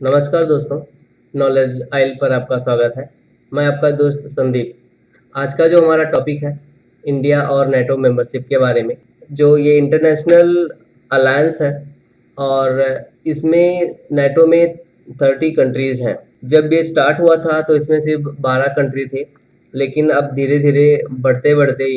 नमस्कार दोस्तों, नॉलेज आइल पर आपका स्वागत है। मैं आपका दोस्त संदीप। आज का जो हमारा टॉपिक है इंडिया और नेटो मेंबरशिप के बारे में। जो ये इंटरनेशनल अलायंस है और इसमें नेटो में 30 कंट्रीज़ हैं। जब ये स्टार्ट हुआ था तो इसमें सिर्फ 12 कंट्री थे, लेकिन अब धीरे धीरे बढ़ते बढ़ते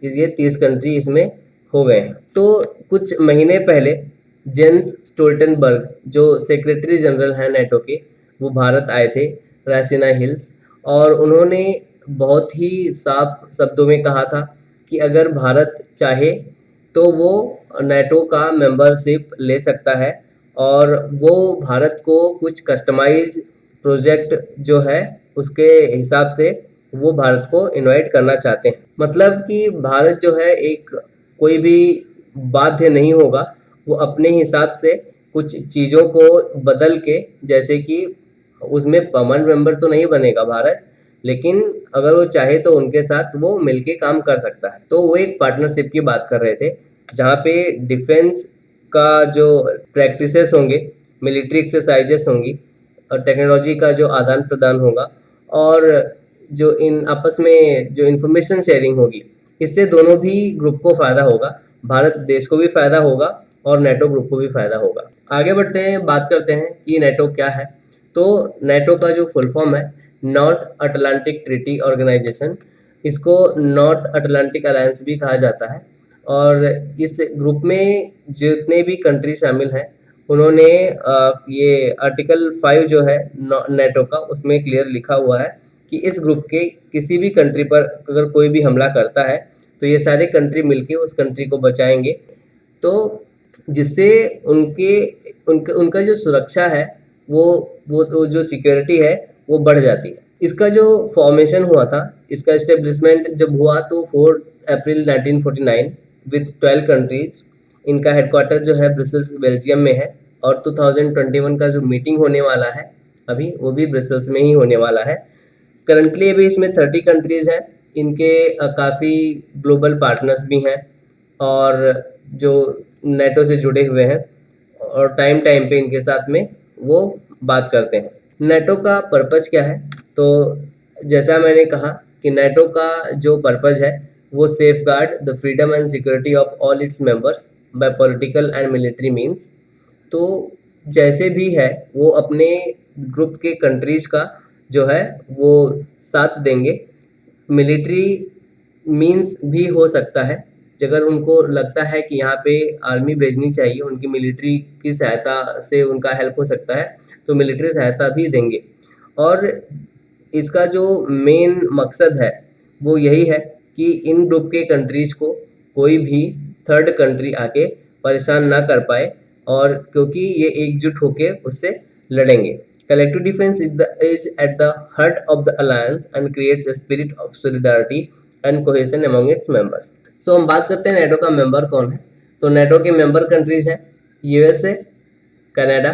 ये 30 कंट्री इसमें हो गए हैं। तो कुछ महीने पहले जेंस स्टोल्टनबर्ग जो सेक्रेटरी जनरल हैं नेटो के, वो भारत आए थे रायसीना हिल्स, और उन्होंने बहुत ही साफ शब्दों में कहा था कि अगर भारत चाहे तो वो नेटो का मेंबरशिप ले सकता है, और वो भारत को कुछ कस्टमाइज प्रोजेक्ट जो है उसके हिसाब से वो भारत को इनवाइट करना चाहते हैं। मतलब कि भारत जो है एक कोई भी बाध्य नहीं होगा, वो अपने हिसाब से कुछ चीज़ों को बदल के, जैसे कि उसमें परमानेंट मेंबर तो नहीं बनेगा भारत, लेकिन अगर वो चाहे तो उनके साथ वो मिलके काम कर सकता है। तो वो एक पार्टनरशिप की बात कर रहे थे, जहाँ पे डिफेंस का जो प्रैक्टिसेस होंगे, मिलिट्री एक्सरसाइजेस होंगी, और टेक्नोलॉजी का जो आदान प्रदान होगा, और जो इन आपस में जो इन्फॉर्मेशन शेयरिंग होगी, इससे दोनों भी ग्रुप को फ़ायदा होगा। भारत देश को भी फ़ायदा होगा और नेटो ग्रुप को भी फ़ायदा होगा। आगे बढ़ते हैं, बात करते हैं कि नेटो क्या है। तो नेटो का जो फुल फॉर्म है नॉर्थ अटलांटिक ट्रीटी ऑर्गेनाइजेशन, इसको नॉर्थ अटलांटिक अलायंस भी कहा जाता है। और इस ग्रुप में जितने भी कंट्री शामिल हैं, उन्होंने ये आर्टिकल 5 जो है नेटो का, उसमें क्लियर लिखा हुआ है कि इस ग्रुप के किसी भी कंट्री पर अगर कोई भी हमला करता है तो ये सारे कंट्री मिलके उस कंट्री को बचाएंगे। तो जिससे उनके उनका उनका जो सुरक्षा है, वो वो जो सिक्योरिटी है वो बढ़ जाती है। इसका जो फॉर्मेशन हुआ था, इसका इस्टेब्लिशमेंट जब हुआ तो 4 अप्रैल 1949 विद 12 कंट्रीज। इनका हेडक्वार्टर जो है ब्रसेल्स बेल्जियम में है, और 2021 का जो मीटिंग होने वाला है अभी, वो भी ब्रसेल्स में ही होने वाला है। करंटली अभी इसमें 30 कंट्रीज़ हैं। इनके काफ़ी ग्लोबल पार्टनर्स भी हैं, और जो नेटो से जुड़े हुए हैं, और टाइम टाइम पे इनके साथ में वो बात करते हैं। नेटो का पर्पज़ क्या है? तो जैसा मैंने कहा कि नेटो का जो पर्पज़ है वो safe guard the freedom and security of all its members bye political and military means. तो जैसे भी है वो अपने ग्रुप के कंट्रीज़ का जो है वो साथ देंगे। मिलिट्री मीन्स भी हो सकता है, अगर उनको लगता है कि यहाँ पे आर्मी भेजनी चाहिए, उनकी मिलिट्री की सहायता से उनका हेल्प हो सकता है, तो मिलिट्री सहायता भी देंगे। और इसका जो मेन मकसद है वो यही है कि इन ग्रुप के कंट्रीज़ को कोई भी थर्ड कंट्री आके परेशान ना कर पाए, और क्योंकि ये एकजुट होके उससे लड़ेंगे। Collective defence is at the heart of the alliance and creates a spirit of solidarity and cohesion among its members. So हम बात करते हैं नेटो का मेंबर कौन है। तो नेटो के मेंबर कंट्रीज हैं यूएसए, कनाडा।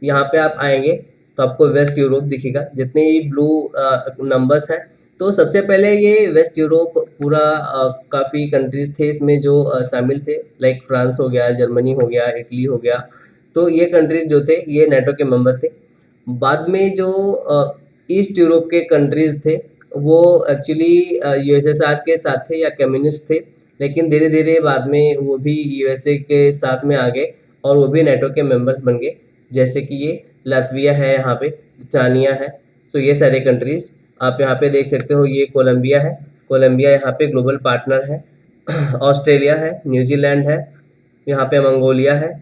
यहाँ पे आप आएंगे तो आपको वेस्ट यूरोप दिखेगा, जितने भी ब्लू नंबर्स हैं। तो सबसे पहले ये वेस्ट यूरोप पूरा काफ़ी कंट्रीज थे इसमें जो शामिल थे, लाइक फ्रांस हो गया, जर्मनी हो गया, इटली हो गया। तो ये कंट्रीज जो थे ये नेटो के मेंबर थे। बाद में जो ईस्ट यूरोप के कंट्रीज थे वो एक्चुअली यूएसएसआर के साथ थे या कम्युनिस्ट थे, लेकिन धीरे धीरे बाद में वो भी यूएसए के साथ में आ गए और वो भी नेटो के मेंबर्स बन गए। जैसे कि ये लातविया है, यहाँ पे लिथुआनिया है। सो ये सारे कंट्रीज़ आप यहाँ पे देख सकते हो। ये कोलंबिया है, कोलंबिया यहाँ पे ग्लोबल पार्टनर है। ऑस्ट्रेलिया है, न्यूजीलैंड है, यहाँ पे मंगोलिया है,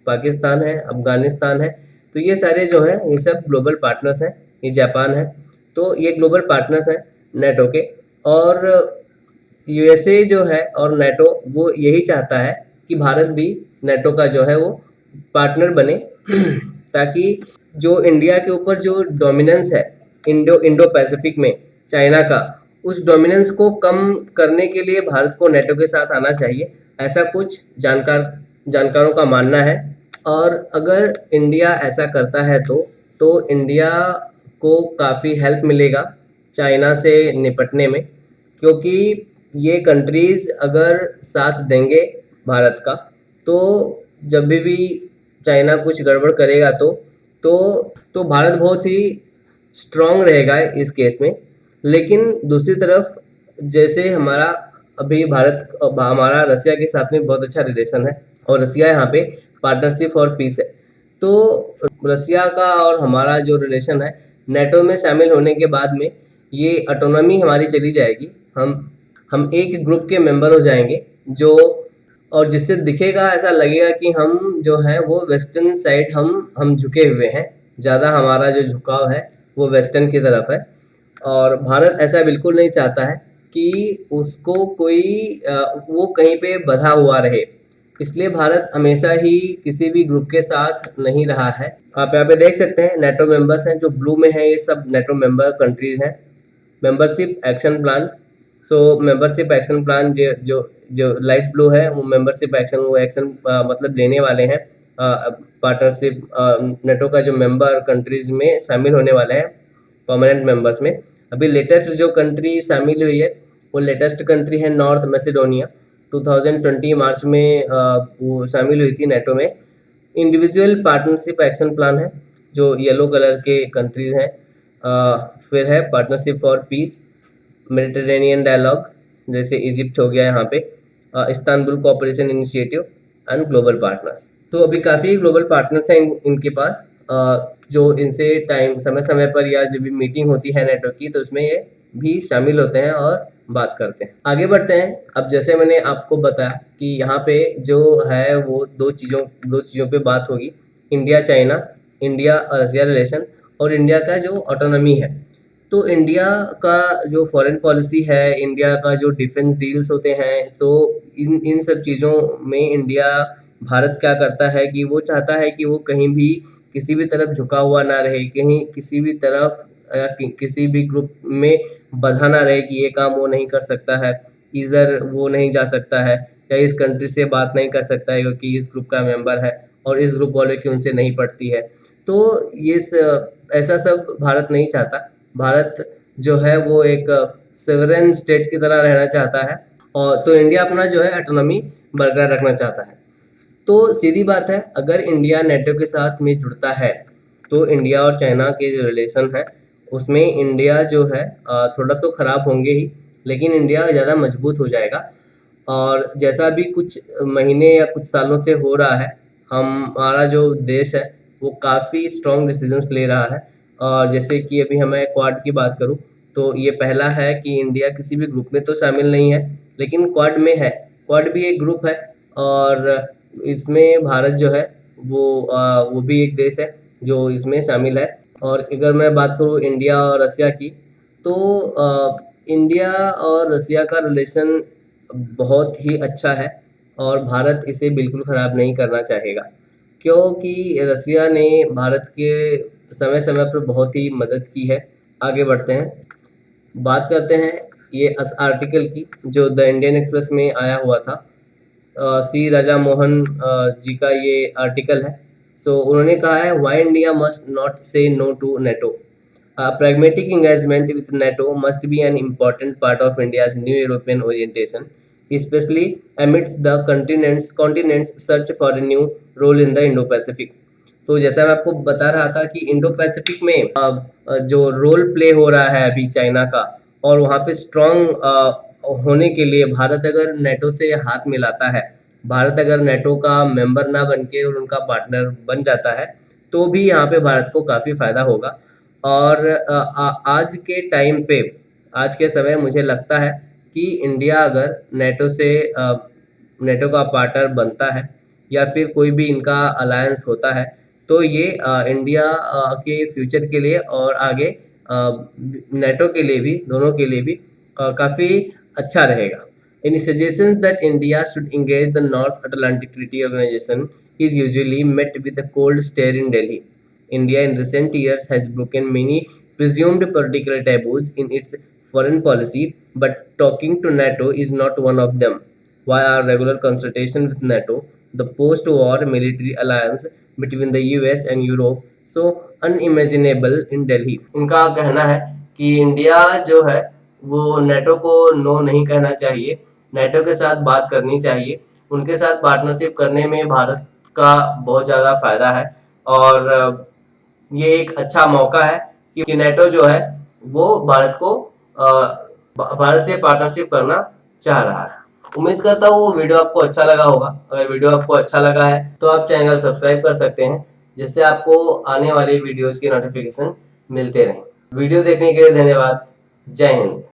पाकिस्तान है, अफ़गानिस्तान है। तो ये सारे जो हैं ये सब ग्लोबल पार्टनर्स हैं। ये जापान है। तो ये ग्लोबल पार्टनर्स हैं नेटो के। और यूएसए जो है और नेटो वो यही चाहता है कि भारत भी नेटो का जो है वो पार्टनर बने, ताकि जो इंडिया के ऊपर जो डोमिनेंस है इंडो पैसिफिक में चाइना का, उस डोमिनेंस को कम करने के लिए भारत को नेटो के साथ आना चाहिए, ऐसा कुछ जानकारों का मानना है। और अगर इंडिया ऐसा करता है तो इंडिया को काफ़ी हेल्प मिलेगा चाइना से निपटने में, क्योंकि ये कंट्रीज़ अगर साथ देंगे भारत का, तो जब भी चाइना कुछ गड़बड़ करेगा तो भारत बहुत ही स्ट्रांग रहेगा इस केस में। लेकिन दूसरी तरफ जैसे हमारा रसिया के साथ में बहुत अच्छा रिलेशन है और रसिया यहाँ पे पार्टनरशिप फॉर पीस है। तो रसिया का और हमारा जो रिलेशन है नेटो में शामिल होने के बाद में ये ऑटोनॉमी हमारी चली जाएगी। हम एक ग्रुप के मेंबर हो जाएंगे जो, और जिससे दिखेगा ऐसा लगेगा कि हम जो है वो वेस्टर्न साइड हम झुके हुए हैं, ज़्यादा हमारा जो झुकाव है वो वेस्टर्न की तरफ है। और भारत ऐसा बिल्कुल नहीं चाहता है कि उसको वो कहीं पे बंधा हुआ रहे। इसलिए भारत हमेशा ही किसी भी ग्रुप के साथ नहीं रहा है। आप यहाँ पे देख सकते हैं नेटो मेंबर्स हैं, जो ब्लू में है ये सब नेटो मेंबर कंट्रीज हैं। मेंबरशिप एक्शन प्लान, सो मेंबरशिप एक्शन प्लान जो जो जो लाइट ब्लू है वो मेंबरशिप एक्शन, वो एक्शन मतलब लेने वाले हैं पार्टनरशिप नेटो का जो मेंबर कंट्रीज में शामिल होने वाले हैं परमानेंट मेंबर्स में। अभी लेटेस्ट जो कंट्री शामिल हुई है वो लेटेस्ट कंट्री है नॉर्थ मैसेडोनिया। 2020 मार्च में वो शामिल हुई थी नेटो में। इंडिविजुअल पार्टनरशिप एक्शन प्लान है जो येलो कलर के कंट्रीज हैं। फिर है partnership for peace, Mediterranean dialogue जैसे इजिप्ट हो गया यहाँ पे, Istanbul cooperation initiative and global partners. तो अभी काफ़ी ग्लोबल पार्टनर्स हैं इनके पास, जो इनसे समय समय पर या जब भी मीटिंग होती है नेटो की तो उसमें ये भी शामिल होते हैं और बात करते हैं। आगे बढ़ते हैं। अब जैसे मैंने आपको बताया कि यहाँ पे जो है वो दो चीज़ों पे बात होगी, इंडिया चाइना, इंडिया और रसिया रिलेशन, और इंडिया का जो ऑटोनॉमी है। तो इंडिया का जो फॉरेन पॉलिसी है, इंडिया का जो डिफेंस डील्स होते हैं, तो इन सब चीज़ों में इंडिया, भारत क्या करता है कि वो चाहता है कि वो कहीं भी किसी भी तरफ झुका हुआ ना रहे, कहीं किसी भी तरफ किसी भी ग्रुप में बंधा ना रहे कि ये काम वो नहीं कर सकता है, इधर वो नहीं जा सकता है, या इस कंट्री से बात नहीं कर सकता है क्योंकि इस ग्रुप का मेंबर है और इस ग्रुप वाले की उनसे नहीं पड़ती है। तो ऐसा सब भारत नहीं चाहता। भारत जो है वो एक सिवरेन स्टेट की तरह रहना चाहता है, और तो इंडिया अपना जो है ऑटोनॉमी बरकरार रखना चाहता है। तो सीधी बात है, अगर इंडिया नेटो के साथ में जुड़ता है तो इंडिया और चाइना के जो रिलेशन है उसमें इंडिया जो है थोड़ा तो ख़राब होंगे ही, लेकिन इंडिया ज़्यादा मजबूत हो जाएगा। और जैसा भी कुछ महीने या कुछ सालों से हो रहा है, हमारा जो देश है वो काफ़ी स्ट्रॉन्ग डिसीजंस ले रहा है। और जैसे कि अभी हमें क्वाड की बात करूँ तो ये पहला है कि इंडिया किसी भी ग्रुप में तो शामिल नहीं है लेकिन क्वाड में है। क्वाड भी एक ग्रुप है और इसमें भारत जो है वो भी एक देश है जो इसमें शामिल है। और अगर मैं बात करूँ इंडिया और रसिया की, तो इंडिया और रसिया का रिलेशन बहुत ही अच्छा है और भारत इसे बिल्कुल ख़राब नहीं करना चाहेगा, क्योंकि रसिया ने भारत के समय समय पर बहुत ही मदद की है। आगे बढ़ते हैं, बात करते हैं ये इस आर्टिकल की जो द इंडियन एक्सप्रेस में आया हुआ था। सी राजा मोहन जी का ये आर्टिकल है। सो उन्होंने कहा है, why India must not say no to NATO. Pragmatic engagement with NATO must be an important part of India's new European orientation, especially amidst the continent's search for a new role in the Indo-Pacific. तो जैसा मैं आपको बता रहा था कि Indo Pacific में जो रोल प्ले हो रहा है अभी चाइना का, और वहाँ पे स्ट्रॉन्ग होने के लिए भारत अगर नेटो से हाथ मिलाता है, भारत अगर नेटो का मेंबर ना बन के और उनका पार्टनर बन जाता है, तो भी यहाँ पे भारत को काफ़ी फ़ायदा होगा। और आज के टाइम पे, आज के समय मुझे लगता है कि इंडिया अगर नेटो का पार्टनर बनता है या फिर कोई भी इनका अलायंस होता है, तो ये इंडिया के फ्यूचर के लिए और आगे नेटो के लिए भी, दोनों के लिए भी काफ़ी अच्छा रहेगा। Any suggestions that India should engage the North Atlantic Treaty Organization is usually met with a cold stare in Delhi. India in recent years has broken many presumed political taboos in its foreign policy, but talking to NATO is not one of them. Via our regular consultation with NATO, the post-war military alliance between the US and Europe, so unimaginable in Delhi. इनका कहना है कि India जो है वो NATO को no नहीं कहना चाहिए, नेटो के साथ बात करनी चाहिए, उनके साथ पार्टनरशिप करने में भारत का बहुत ज़्यादा फायदा है। और ये एक अच्छा मौका है कि नेटो जो है वो भारत से पार्टनरशिप करना चाह रहा है। उम्मीद करता हूँ वो वीडियो आपको अच्छा लगा होगा। अगर वीडियो आपको अच्छा लगा है तो आप चैनल सब्सक्राइब कर सकते हैं, जिससे आपको आने वाली वीडियोस की नोटिफिकेशन मिलते रहें। वीडियो देखने के लिए धन्यवाद। जय हिंद।